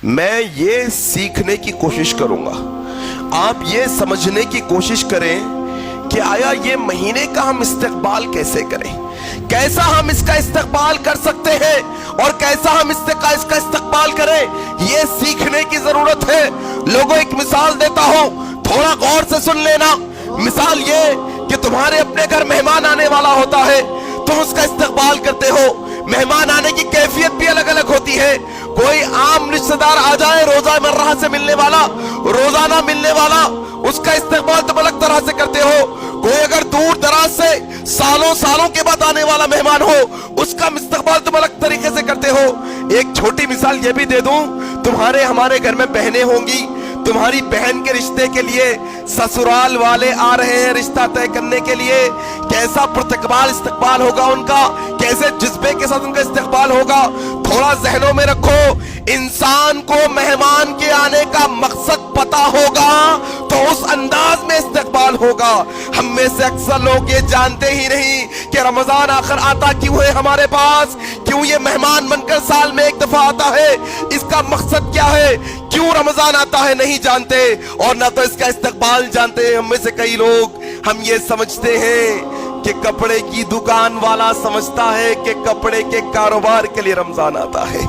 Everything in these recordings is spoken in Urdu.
میں یہ سیکھنے کی کوشش کروں گا، آپ یہ سمجھنے کی کوشش کریں کہ آیا یہ مہینے کا ہم استقبال کیسے کریں، کیسا ہم اس کا استقبال کر سکتے ہیں اور کیسا ہم اس کا استقبال کریں، یہ سیکھنے کی ضرورت ہے۔ لوگوں ایک مثال دیتا ہوں، تھوڑا غور سے سن لینا۔ مثال یہ کہ تمہارے اپنے گھر مہمان آنے والا ہوتا ہے، تم اس کا استقبال کرتے ہو۔ مہمان آنے کی کیفیت بھی الگ الگ ہوتی ہے۔ کوئی عام رشتہ دار آ جائے، روزہ مرہ سے ملنے والا، روزانہ ملنے والا، اس کا استقبال تم الگ طرح سے کرتے ہو۔ کوئی اگر دور دراز سے سالوں سالوں کے بعد آنے والا مہمان ہو، اس کا استقبال تم الگ طریقے سے کرتے ہو۔ ایک چھوٹی مثال یہ بھی دے دوں، تمہارے ہمارے گھر میں بہنیں ہوں گی، تمہاری بہن کے رشتے کے لیے سسرال والے آ رہے ہیں رشتہ طے کرنے کے لیے، کیسا استقبال ہوگا ان کا، کیسے جذبے کے ساتھ ان کا استقبال ہوگا۔ تھوڑا ذہنوں میں رکھو، انسان کو مہمان کے آنے کا مقصد پتا ہوگا تو اس انداز میں استقبال ہوگا۔ ہم میں سے اکثر لوگ یہ جانتے ہی نہیں کہ رمضان آخر آتا کیوں ہے ہمارے پاس، کیوں یہ مہمان بن کر سال میں ایک دفعہ آتا ہے، اس کا مقصد کیا ہے، کیوں رمضان آتا ہے نہیں جانتے، اور نہ تو اس کا استقبال جانتے ہیں۔ ہم میں سے کئی لوگ ہم یہ سمجھتے ہیں کہ کپڑے کی دکان والا سمجھتا ہے کہ کپڑے کے کاروبار کے لیے رمضان آتا ہے،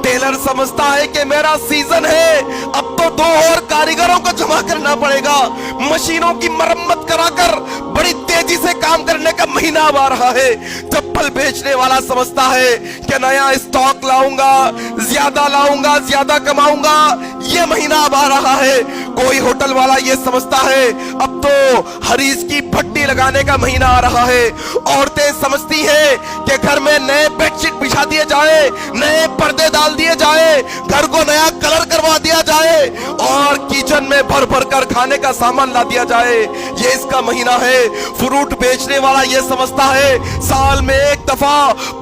ٹیلر سمجھتا ہے کہ میرا سیزن ہے، اب تو 2 اور کاریگروں کو جمع کرنا پڑے گا، مشینوں کی مرمت کرا کر بڑی تیزی سے کام کرنے کا مہینہ اب آ رہا ہے۔ چپل بیچنے والا سمجھتا ہے کہ نیا اسٹاک لاؤں گا، زیادہ کماؤں گا، یہ مہینہ اب آ رہا ہے۔ کوئی ہوٹل والا یہ سمجھتا ہے اب تو حریص کی بھٹی لگانے کا مہینہ آ رہا ہے۔ عورتیں سمجھتی ہیں کہ گھر میں نئے بیڈ شیٹ بچھا دیے جائے، نئے پردے ڈال دیے جائے، گھر کو نیا کلر کروا دیا جائے، اور کچن میں بھر بھر کر کھانے کا سامان لا دیا جائے، یہ اس کا مہینہ ہے۔ فروٹ بیچنے والا یہ سمجھتا ہے سال میں ایک دفعہ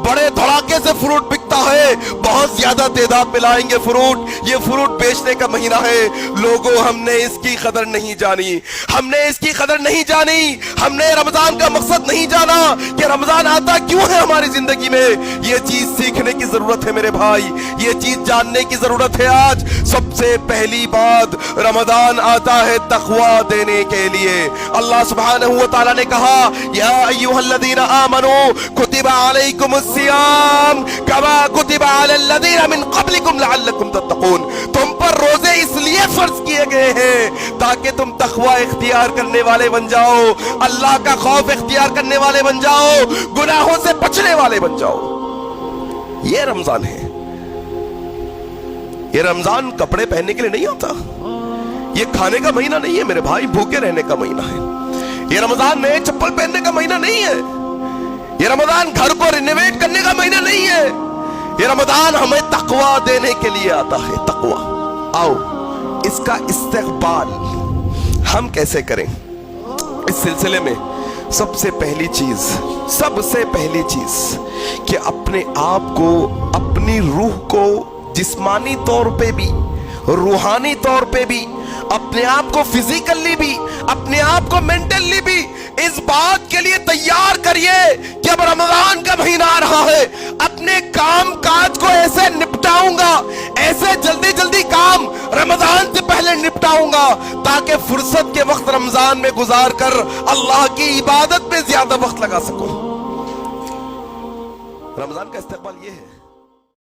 بڑے دھڑاکے سے فروٹ بکتا ہے، بہت زیادہ تعداد میں لائیں گے فروٹ، یہ فروٹ بیچنے کا مہینہ ہے۔ لوگوں ہم نے اس کی قدر نہیں جانی، ہم نے اس کی قدر نہیں جانی، ہم نے رمضان کا مقصد نہیں جانا کہ رمضان آتا کیوں ہے ہماری زندگی میں۔ یہ چیز سیکھنے کی ضرورت ہے میرے بھائی، یہ چیز جاننے کی ضرورت ہے۔ آج سب سے پہلی بات، رمضان آتا ہے تقوی دینے کے لیے۔ اللہ سبحانہ و تعالیٰ نے کہا یا ایھا الذین آمنوا کتب علیکم الصیام کما کتب علی الذین من قبلکم لعلکم تتقون، تم پر روزے اس لیے فرض کیے گئے ہیں تاکہ تم تقوی اختیار کرنے والے بن جاؤ، اللہ کا خوف اختیار کرنے والے بن جاؤ، گناہوں سے بچنے والے بن جاؤ۔ یہ رمضان ہے۔ یہ رمضان کپڑے پہننے کے لیے نہیں ہوتا، یہ کھانے کا مہینہ نہیں ہے میرے بھائی، بھوکے رہنے کا مہینہ ہے۔ یہ رمضان نئے چپل پہننے کا مہینہ نہیں ہے، یہ رمضان گھر کو رینویٹ کرنے کا مہینہ نہیں ہے، یہ رمضان ہمیں تقوی دینے کے لیے آتا ہے۔ تقوی، آؤ اس کا استقبال ہم کیسے کریں؟ اس سلسلے میں سب سے پہلی چیز کہ اپنے آپ کو، اپنی روح کو جسمانی طور پہ بھی، روحانی طور پہ بھی، اپنے آپ کو فزیکلی بھی، اپنے آپ کو مینٹلی بھی اس بات کے لیے تیار کریے کہ اب رمضان کا مہینہ آ رہا ہے، اپنے کام کاج کو ایسے نپٹاؤں گا، ایسے جلدی کام رمضان سے پہلے نپٹاؤں گا تاکہ فرصت کے وقت رمضان میں گزار کر اللہ کی عبادت میں زیادہ وقت لگا سکوں۔ رمضان کا استقبال یہ ہے۔